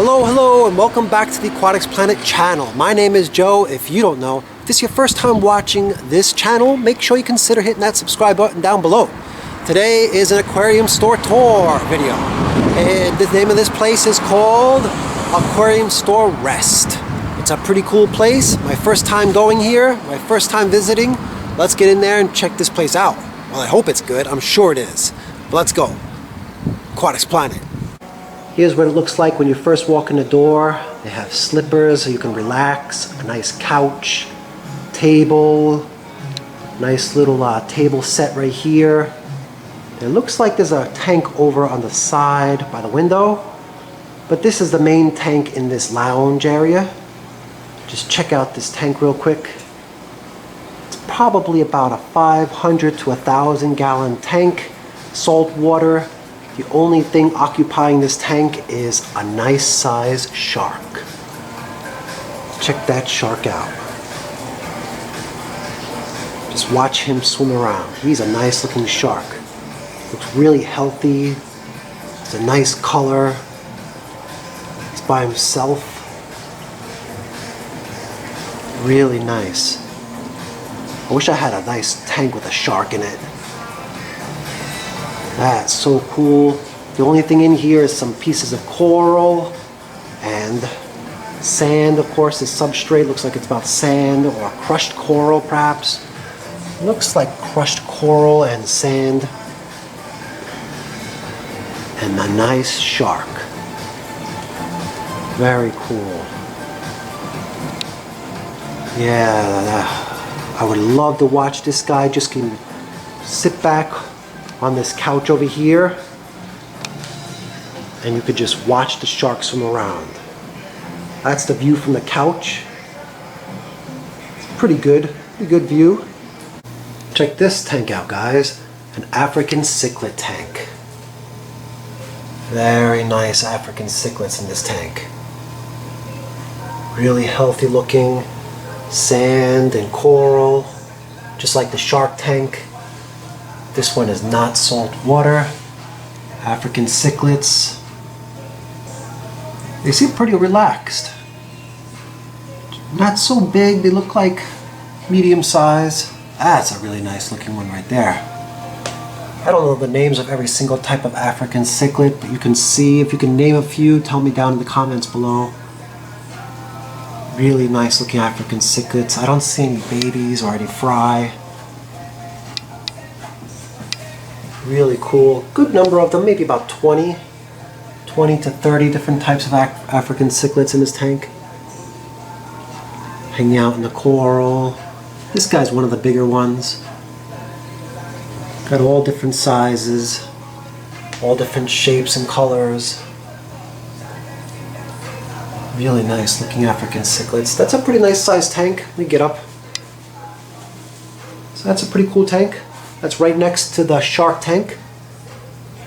Hello, and welcome back to the Aquatics Planet channel. My name is Joe. If you don't know, if this is your first time watching this channel, make sure you consider hitting that subscribe button down below. Today is an aquarium store tour video, and the name of this place is called Aquarium Store Rest. It's a pretty cool place. My first time going here, my first time visiting. Let's get in there and check this place out. Well, I hope it's good. I'm sure it is. But let's go. Aquatics Planet. Here's what it looks like when you first walk in the door. They have slippers so you can relax, a nice couch, table, nice little table set right here. It looks like there's a tank over on the side by the window, but this is the main tank in this lounge area. Just check out this tank real quick. It's probably about a 500 to 1,000 gallon tank, salt water. The only thing occupying this tank is a nice size shark. Check that shark out. Just watch him swim around. He's a nice looking shark. Looks really healthy. It's a nice color. He's by himself. Really nice. I wish I had a nice tank with a shark in it. That's so cool. The only thing in here is some pieces of coral and sand. Of course, this substrate looks like it's about sand or crushed coral perhaps. It looks like crushed coral and sand. And a nice shark. Very cool. Yeah, I would love to watch this guy. Just can sit back on this couch over here and you could just watch the sharks swim around. That's the view from the couch. It's pretty good view. Check this tank out, guys. An African cichlid tank. Very nice African cichlids in this tank. Really healthy looking. Sand and coral, just like the shark tank. This one is not salt water. African cichlids. They seem pretty relaxed. Not so big, they look like medium size. That's a really nice looking one right there. I don't know the names of every single type of African cichlid, but you can see, if you can name a few, tell me down in the comments below. Really nice looking African cichlids. I don't see any babies or any fry. Really cool. Good number of them, maybe about 20 to 30 different types of African cichlids in this tank. Hanging out in the coral. This guy's one of the bigger ones. Got all different sizes, all different shapes and colors. Really nice looking African cichlids. That's a pretty nice sized tank. Let me get up. So that's a pretty cool tank. That's right next to the shark tank.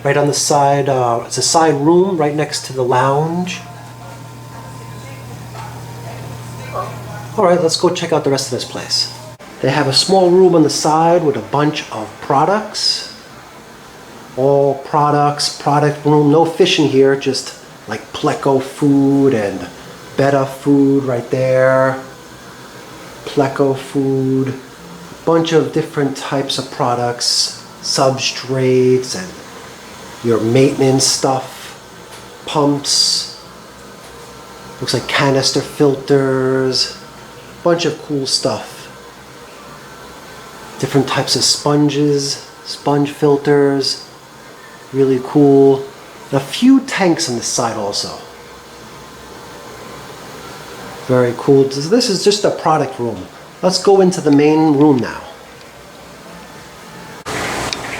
Right on the side, it's a side room right next to the lounge. Alright, let's go check out the rest of this place. They have a small room on the side with a bunch of products. All products, product room. No fish in here, just like Pleco food and Betta food right there. Pleco food. Bunch of different types of products, substrates and your maintenance stuff, pumps, looks like canister filters, bunch of cool stuff. Different types of sponges, sponge filters, really cool. And a few tanks on this side also. Very cool. So this is just a product room. Let's go into the main room now.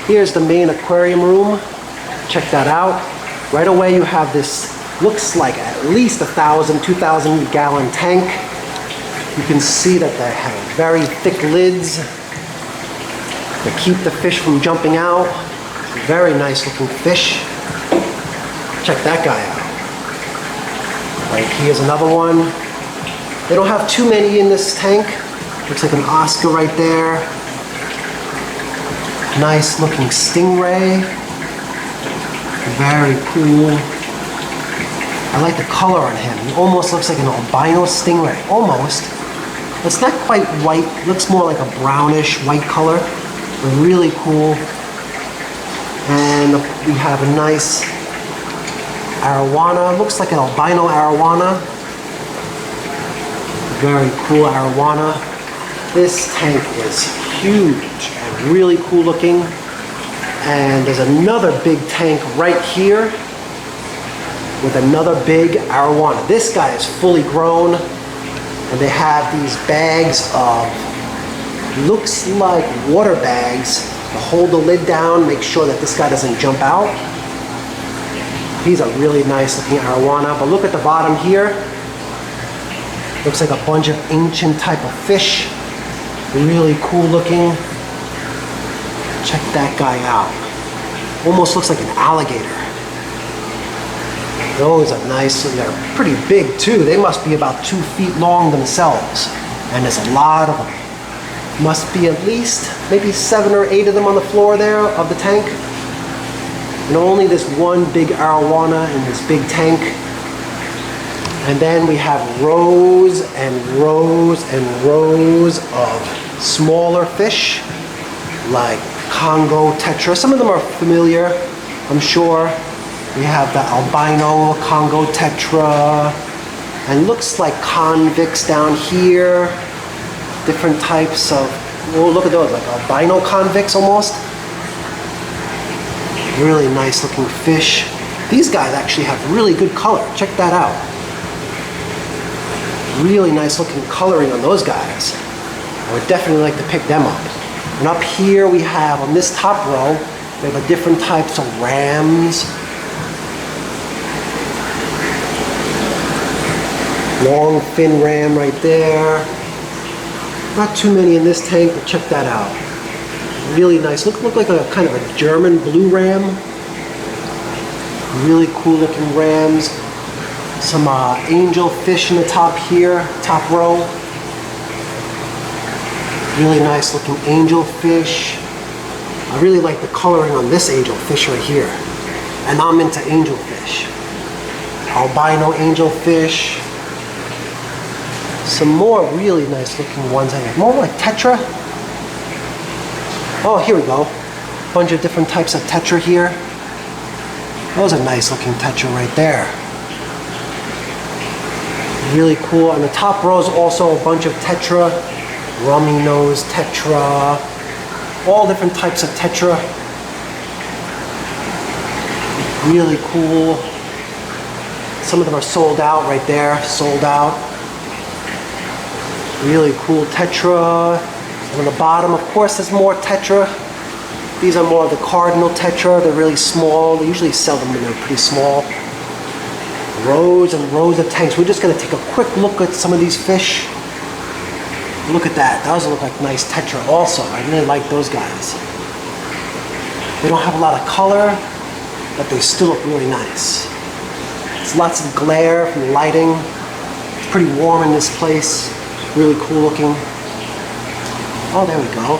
Here's the main aquarium room. Check that out. Right away you have this, looks like at least 1,000, 2,000 gallon tank. You can see that they have very thick lids to keep the fish from jumping out. Very nice looking fish. Check that guy out. Right here's another one. They don't have too many in this tank. Looks like an Oscar right there. Nice looking stingray. Very cool. I like the color on him. He almost looks like an albino stingray. Almost. It's not quite white. It looks more like a brownish white color. But really cool. And we have a nice arowana. Looks like an albino arowana. Very cool arowana. This tank is huge and really cool looking. And there's another big tank right here with another big arowana. This guy is fully grown, and they have these bags of, looks like water bags to hold the lid down, make sure that this guy doesn't jump out. He's a really nice looking arowana, but look at the bottom here. Looks like a bunch of ancient type of fish. Really cool looking. Check that guy out. Almost looks like an alligator. Those are nice. They're pretty big too. They must be about 2 feet long themselves. And there's a lot of them. Must be at least maybe 7 or 8 of them on the floor there of the tank. And only this one big arowana in this big tank. And then we have rows and rows and rows of smaller fish like Congo tetra. Some of them are familiar, I'm sure. We have the albino Congo tetra, and looks like convicts down here. Different types of, oh, look at those, like albino convicts almost. Really nice looking fish. These guys actually have really good color. Check that out. Really nice looking coloring on those guys. I would definitely like to pick them up. And up here we have, on this top row, we have different types of rams. Long fin ram right there. Not too many in this tank, but check that out. Really nice. Look like a kind of a German blue ram. Really cool looking rams. Some angel fish in the top here, top row. Really nice looking angel fish. I really like the coloring on this angel fish right here. And I'm into angel fish. Albino angel fish. Some more really nice looking ones. More like tetra. Oh, here we go. Bunch of different types of tetra here. Those are nice looking tetra right there. Really cool. On the top row is also a bunch of tetra. Rummy nose tetra. All different types of tetra. Really cool. Some of them are sold out right there. Sold out. Really cool tetra. And on the bottom, of course, there's more tetra. These are more of the cardinal tetra. They're really small. They usually sell them when they're pretty small. Rows and rows of tanks. We're just going to take a quick look at some of these fish. Look at that. Those look like nice tetra also. I really like those guys. They don't have a lot of color, but they still look really nice. It's lots of glare from the lighting. It's pretty warm in this place. Really cool looking. Oh, there we go.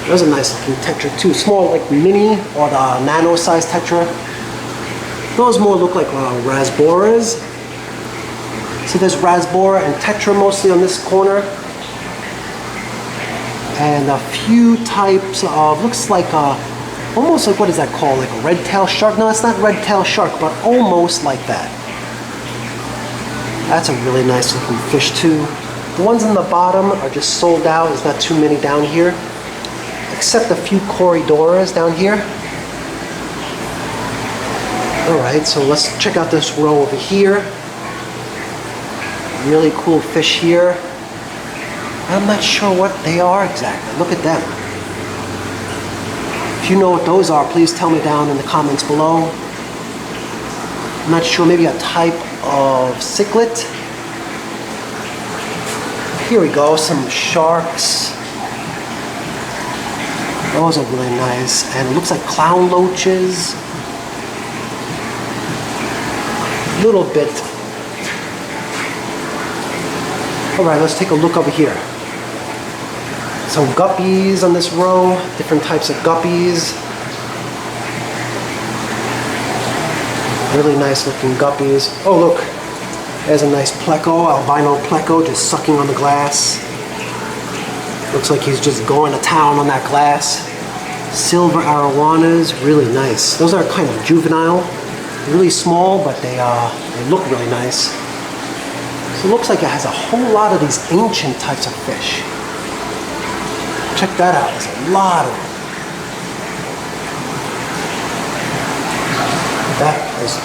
Those are nice looking tetra too. Small, like mini or the nano size tetra. Those more look like rasboras. So there's rasbora and tetra mostly on this corner. And a few types of, looks like almost like, what is that called? Like a red-tailed shark? No, it's not red-tailed shark, but almost like that. That's a really nice looking fish too. The ones on the bottom are just sold out. There's not too many down here, except a few corridoras down here. Alright, so let's check out this row over here. Really cool fish here. I'm not sure what they are exactly. Look at them. If you know what those are, please tell me down in the comments below. I'm not sure, maybe a type of cichlid. Here we go, some sharks. Those are really nice. And it looks like clown loaches. A little bit. Alright, let's take a look over here. Some guppies on this row, different types of guppies. Really nice looking guppies. Oh look, there's a nice pleco, albino pleco, just sucking on the glass. Looks like he's just going to town on that glass. Silver arowanas, really nice. Those are kind of juvenile, really small, but they look really nice. So it looks like it has a whole lot of these ancient types of fish. Check that out, there's a lot of them.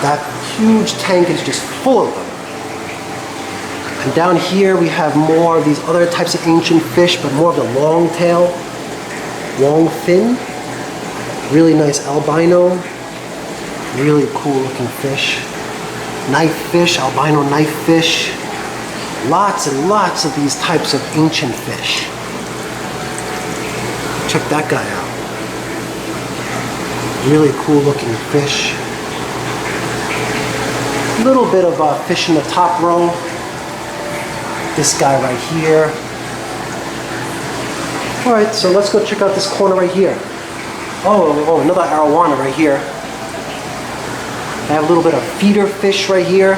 That huge tank is just full of them. And down here we have more of these other types of ancient fish, but more of the long tail, long fin. Really nice albino. Really cool looking fish. Knife fish, albino knife fish. Lots and lots of these types of ancient fish. Check that guy out. Really cool looking fish. Little bit of fish in the top row. This guy right here. Alright, so let's go check out this corner right here. Oh, another arowana right here. I have a little bit of feeder fish right here.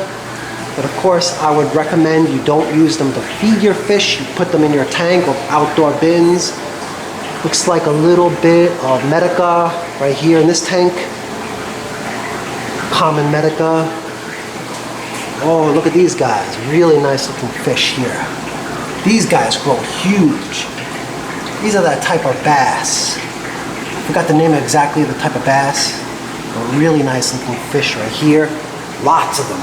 But of course, I would recommend you don't use them to feed your fish. You put them in your tank or outdoor bins. Looks like a little bit of medica right here in this tank. Common medica. Oh, look at these guys. Really nice looking fish here. These guys grow huge. These are that type of bass. I forgot the name exactly of the type of bass. But really nice looking fish right here. Lots of them.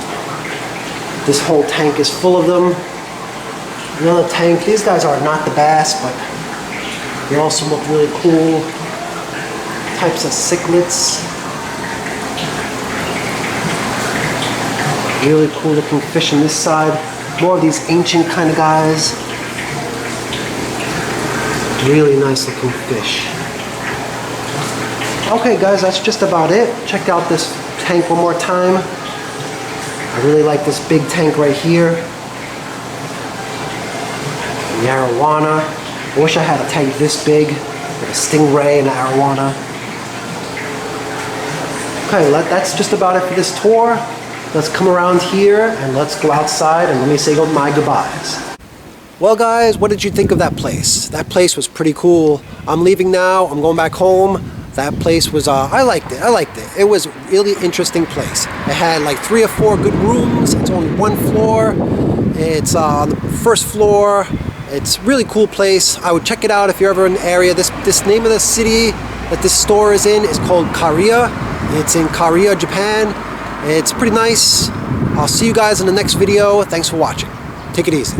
This whole tank is full of them. Another tank. These guys are not the bass, but they also look really cool. Types of cichlids. Really cool looking fish on this side. More of these ancient kind of guys. Really nice looking fish. Okay guys, that's just about it. Check out this tank one more time. I really like this big tank right here. The arowana. I wish I had a tank this big with a stingray and an arowana. Okay, that's just about it for this tour. Let's come around here and let's go outside and let me say my goodbyes. Well guys, what did you think of that place? That place was pretty cool. I'm leaving now, I'm going back home. That place was, I liked it. It was a really interesting place. It had like 3 or 4 good rooms. It's only 1 floor. It's on the first floor. It's a really cool place. I would check it out if you're ever in the area. This name of the city that this store is in is called Korea. It's in Korea, Japan. It's pretty nice. I'll see you guys in the next video. Thanks for watching. Take it easy.